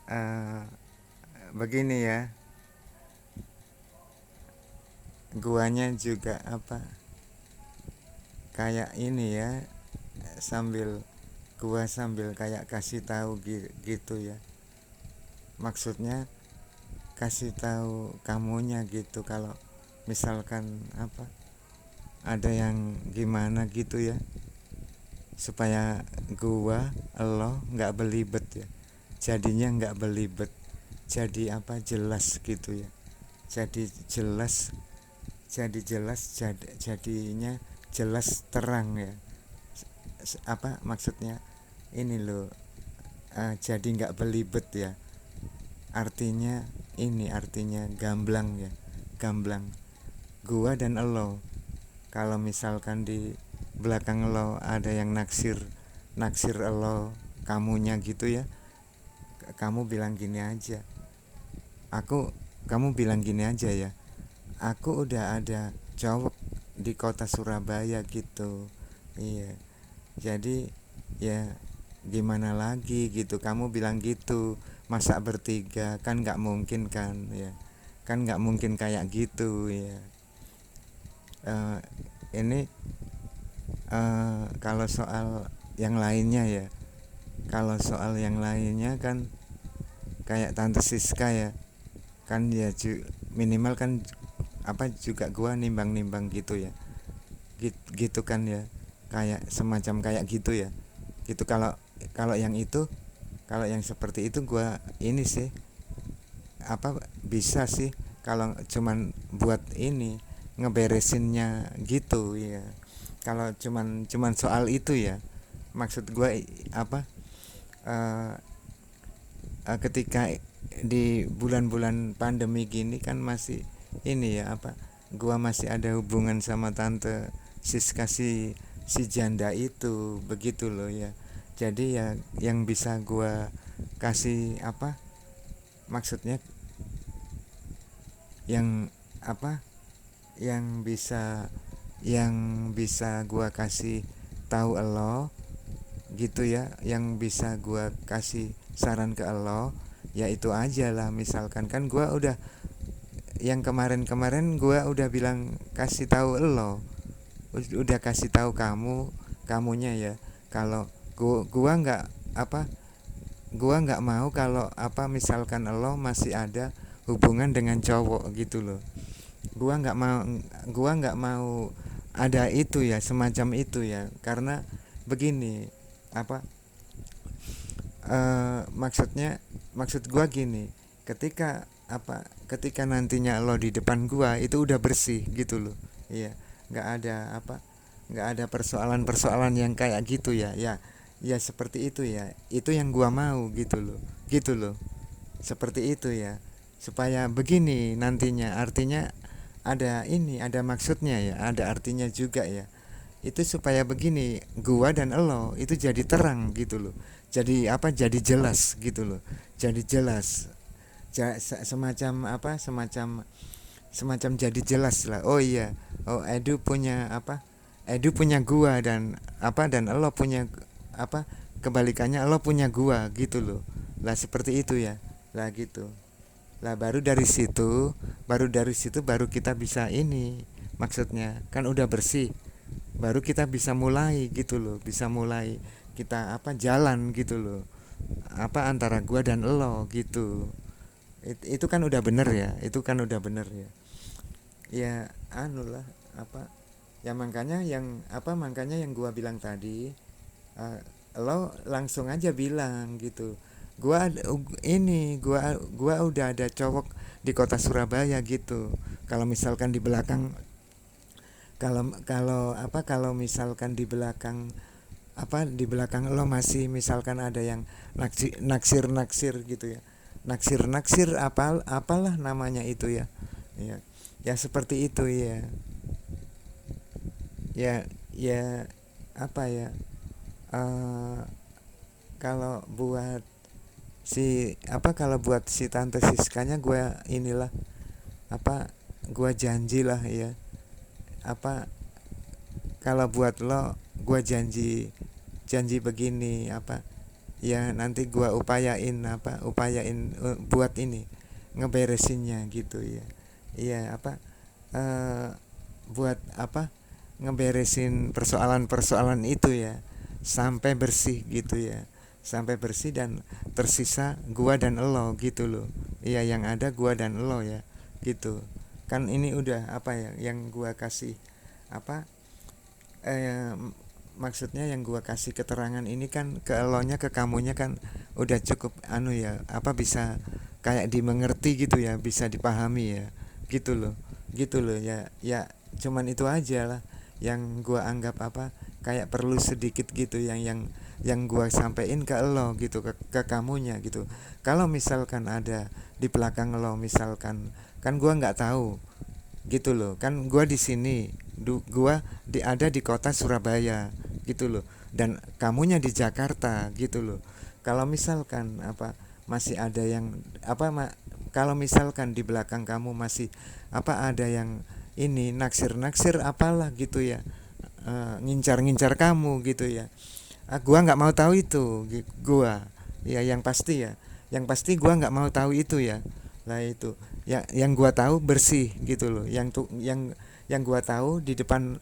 eh, begini ya, guanya juga apa, kayak ini ya, sambil gua sambil kayak kasih tahu gitu ya, maksudnya kasih tahu kamunya gitu, kalau misalkan apa ada yang gimana gitu ya, supaya gua lo nggak belibet ya, jadinya nggak belibet, jadi apa, jelas gitu ya, jadi jelas, jadinya jelas terang ya. Apa maksudnya ini loh, jadi nggak belibet ya, artinya ini artinya gamblang ya, gamblang. Gua dan elo, kalau misalkan di belakang elo ada yang naksir, naksir elo kamunya gitu ya, kamu bilang gini aja, aku kamu bilang gini aja ya, aku udah ada cowok di kota Surabaya gitu. Iya, jadi ya gimana lagi gitu, kamu bilang gitu, masa bertiga kan nggak mungkin kan ya, kan nggak mungkin kayak gitu ya. Eh, ini kalau soal yang lainnya ya, kalau soal yang lainnya kan kayak tante Siska ya, kan ya minimal kan apa juga gua nimbang-nimbang gitu ya, gitu kan ya, kayak semacam kayak gitu ya, gitu. Kalau kalau yang itu, kalau yang seperti itu gua ini sih apa bisa sih, kalau cuman buat ini ngeberesinnya gitu ya, kalau cuman soal itu ya, maksud gua apa, uh, ketika di bulan-bulan pandemi gini kan masih ini ya apa, gua masih ada hubungan sama tante Siska, si janda itu begitu loh ya. Jadi ya yang bisa gua kasih apa, maksudnya yang apa, yang bisa yang bisa gua kasih tahu elo gitu ya, yang bisa gua kasih saran ke elo ya itu aja lah. Misalkan kan gua udah yang kemarin-kemarin gua udah bilang kasih tahu elo, udah kasih tahu kamunya ya, kalau gua nggak apa, gua nggak mau kalau apa misalkan elo masih ada hubungan dengan cowok gitu loh. Gua nggak mau ada itu ya, semacam itu ya, karena begini apa, maksudnya maksud gua gini, ketika apa, ketika nantinya lo di depan gua itu udah bersih gitu loh. Iya, nggak ada apa, nggak ada persoalan-persoalan yang kayak gitu ya, ya seperti itu ya, itu yang gua mau gitu loh, seperti itu ya, supaya begini nantinya, artinya ada ini, ada maksudnya ya, ada artinya juga ya, itu supaya begini, gua dan elo itu jadi terang gitu loh, jadi apa, jadi jelas gitu loh, jadi jelas, semacam apa, semacam semacam jadi jelas lah. Oh iya, oh Edu punya apa, Edu punya gua, dan apa, dan elo punya apa, kebalikannya elo punya gua gitu loh, lah seperti itu ya, lah gitu lah. Baru dari situ baru kita bisa ini, maksudnya kan udah bersih, baru kita bisa mulai gitu loh, bisa mulai kita apa, jalan gitu loh, apa antara gua dan elo gitu. Itu kan udah bener ya, itu kan udah bener ya, ya anu lah apa, ya makanya yang apa, makanya yang gua bilang tadi, uh, lo langsung aja bilang gitu, gua udah ada cowok di kota Surabaya gitu. Kalau misalkan di belakang, kalau kalau apa, kalau misalkan di belakang apa, di belakang lo masih misalkan ada yang naksir naksir gitu ya, naksir naksir apa apalah namanya itu ya, ya ya seperti itu ya, ya ya apa ya, eh, kalau buat si apa, kalau buat si tante Siskanya gue inilah apa, gue janji lah ya apa, kalau buat lo gue janji, janji begini apa, ya nanti gua upayain buat ini ngeberesinnya gitu ya. Iya eh, buat ngeberesin persoalan-persoalan itu ya sampai bersih gitu ya, sampai bersih dan tersisa gua dan elo gitu loh. Iya, yang ada gua dan elo ya gitu. Kan ini udah yang gua kasih apa eh, maksudnya yang gua kasih keterangan ini kan ke elonya, ke kamunya kan udah cukup ya, bisa kayak dimengerti gitu ya, bisa dipahami ya gitu loh ya. Ya cuman itu aja lah yang gua anggap kayak perlu sedikit gitu, yang gua sampein ke elo gitu, ke kamunya gitu. Kalau misalkan ada di belakang lo misalkan, kan gua nggak tahu gitu loh, kan gua di sini, gua ada di kota Surabaya gitu loh, dan kamunya di Jakarta gitu loh. Kalau misalkan masih ada yang kalau misalkan di belakang kamu masih ada yang ini naksir-naksir apalah gitu ya, ngincar-ngincar kamu gitu ya, gua nggak mau tahu itu. Gua ya yang pasti gua nggak mau tahu itu ya. Lah itu ya, yang gua tahu bersih gitu loh, yang gua tahu di depan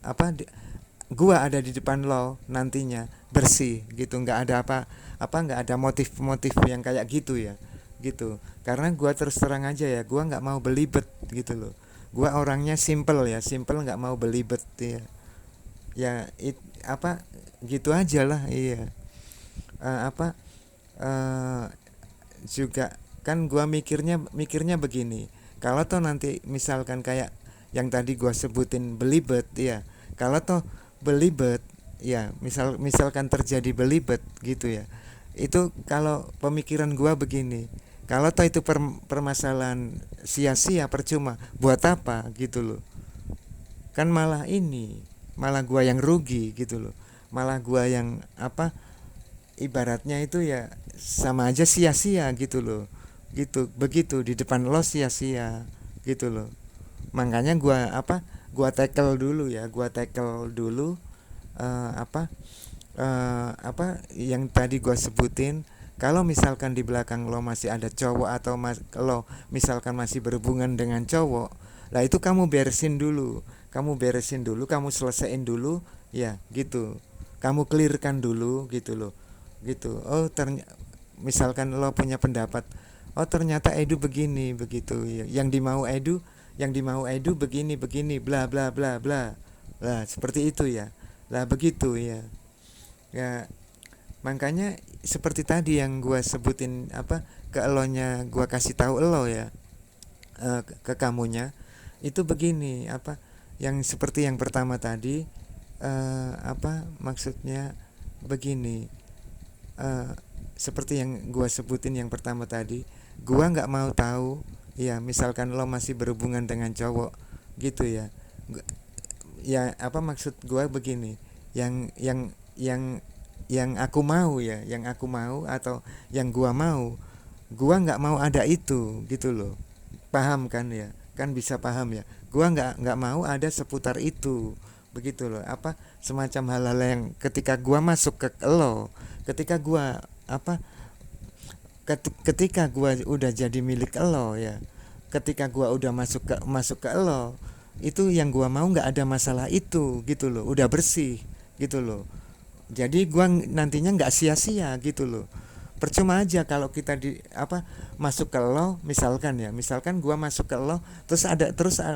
gua ada di depan lo nantinya bersih gitu, nggak ada nggak ada motif-motif yang kayak gitu ya gitu. Karena gua terus terang aja ya, gua nggak mau belibet gitu loh. Gua orangnya simple ya, simple, nggak mau belibet ya. Ya gitu aja lah. Iya. Eh, apa eh, Juga kan gua mikirnya begini, kalau toh nanti misalkan kayak yang tadi gua sebutin belibet ya, kalau toh belibet ya, misalkan terjadi belibet gitu ya, itu kalau pemikiran gua begini, kalau toh itu permasalahan sia-sia, percuma, buat apa gitu loh. Kan malah gua yang rugi gitu loh, malah gua yang ibaratnya itu ya sama aja sia-sia gitu loh, gitu begitu di depan lo sia-sia gitu loh. Makanya gua tackle dulu ya, eh, apa yang tadi gua sebutin. Kalau misalkan di belakang lo masih ada cowok, atau lo misalkan masih berhubungan dengan cowok, lah itu kamu beresin dulu, kamu selesaiin dulu ya gitu, kamu clearkan dulu gitu loh, gitu. Misalkan lo punya pendapat, oh ternyata Edu begini begitu ya, yang dimau Edu begini begini bla bla bla bla, lah seperti itu ya, lah begitu ya. Ya makanya seperti tadi yang gua sebutin ke elonya, gua kasih tahu elo ya, ke kamunya itu begini, yang seperti yang pertama tadi, maksudnya begini, eh, seperti yang gua sebutin yang pertama tadi, gua nggak mau tahu ya, misalkan lo masih berhubungan dengan cowok gitu ya. Ya maksud gua begini, yang yang yang yang aku mau ya, yang aku mau atau yang gua nggak mau ada itu gitu loh. Paham kan ya, kan bisa paham ya, gua nggak mau ada seputar itu begitu loh. Semacam hal-hal yang ketika gua masuk ke lo, ketika gua ketika gua udah jadi milik lo ya, ketika gua udah masuk ke lo, itu yang gua mau nggak ada masalah itu gitu loh, udah bersih gitu loh. Jadi gua nantinya nggak sia-sia gitu loh. Percuma aja kalau kita masuk ke lo, misalkan gua masuk ke lo,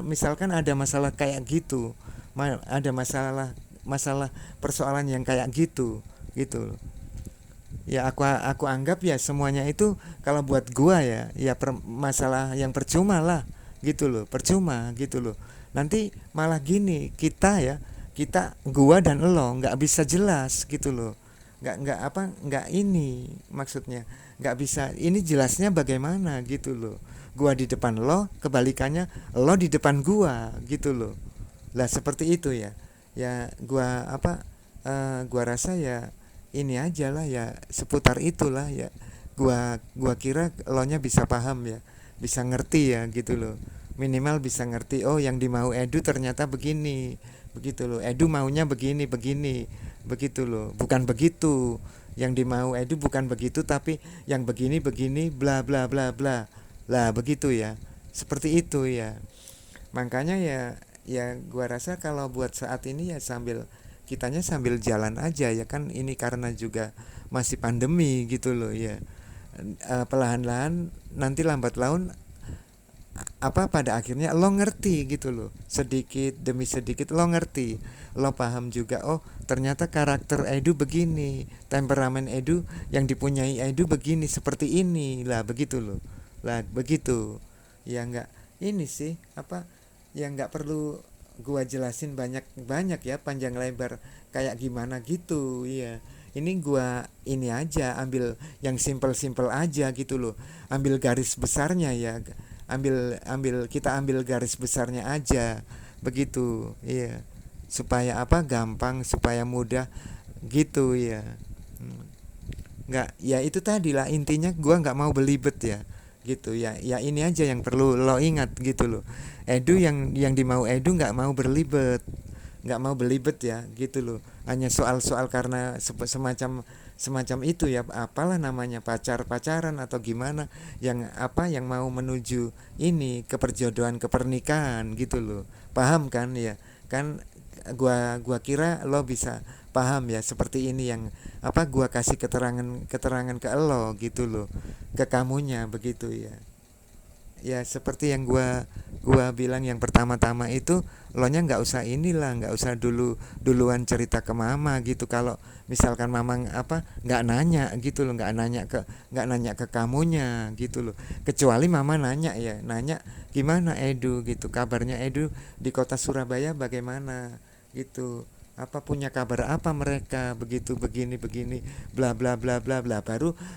misalkan ada masalah kayak gitu, ada masalah persoalan yang kayak gitu ya, aku anggap ya semuanya itu kalau buat gua ya masalah yang percuma lah gitu loh, percuma gitu loh. Nanti malah gini, kita gua dan lo nggak bisa jelas gitu loh, nggak ini maksudnya, nggak bisa ini jelasnya bagaimana gitu loh. Gua di depan lo, kebalikannya lo di depan gua gitu loh. Lah seperti itu ya. Ya gua rasa ya ini aja lah ya, seputar itulah ya. Gua kira lo nya bisa paham ya, bisa ngerti ya gitu loh. Minimal bisa ngerti, oh yang dimau Edu ternyata begini begitu loh, Edu maunya begini begini begitu loh, bukan begitu yang dimau Edu bukan begitu, tapi yang begini bla bla bla bla lah, begitu ya, seperti itu ya. Makanya ya gua rasa kalau buat saat ini ya kitanya sambil jalan aja ya kan, ini karena juga masih pandemi gitu loh ya. Perlahan-lahan nanti lambat laun pada akhirnya lo ngerti gitu loh, sedikit demi sedikit lo ngerti, lo paham juga, oh ternyata karakter Edu begini, temperamen Edu yang dipunyai Edu begini, seperti ini lah, begitu loh lah, begitu ya. Nggak ini sih ya, nggak perlu gua jelasin banyak banyak ya, panjang lebar kayak gimana gitu ya. Ini gua ini aja, ambil yang simple-simple aja gitu loh, ambil garis besarnya ya, kita ambil garis besarnya aja, begitu iya, supaya gampang, supaya mudah gitu ya. Nggak, ya itu tadi lah intinya, gua nggak mau belibet ya gitu ya. Ya ini aja yang perlu lo ingat gitu loh, Edu yang dimau Edu nggak mau belibet ya gitu loh, hanya soal-soal karena semacam semacam itu ya, apalah namanya, pacaran atau gimana, yang mau menuju ini ke perjodohan, ke pernikahan gitu loh, paham kan ya kan. Gua kira lo bisa paham ya, seperti ini yang gua kasih keterangan ke lo gitu loh, ke kamunya begitu ya. Ya seperti yang gua bilang yang pertama-tama itu, lo nya nggak usah inilah, nggak usah duluan cerita ke mama gitu, kalau misalkan mama nggak nanya gitu loh, nggak nanya ke kamunya gitu loh, kecuali mama nanya ya, nanya gimana Edu gitu, kabarnya Edu di kota Surabaya bagaimana gitu, punya kabar apa mereka begitu, begini begini bla bla bla bla bla,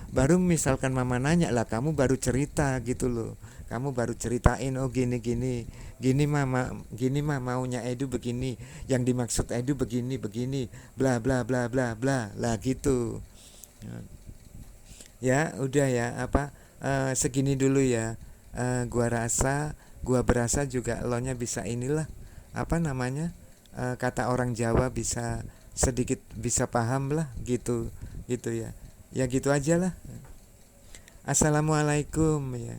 baru misalkan mama nanya lah, kamu baru cerita gitu loh, kamu baru ceritain, oh gini gini gini mama, gini maunya Edu begini, yang dimaksud Edu begini begini bla bla bla bla bla lah gitu ya. Udah ya, segini dulu ya. Gua berasa juga lo nya bisa inilah, namanya, kata orang Jawa, bisa sedikit bisa paham lah gitu gitu ya. Ya gitu aja lah. Assalamualaikum ya.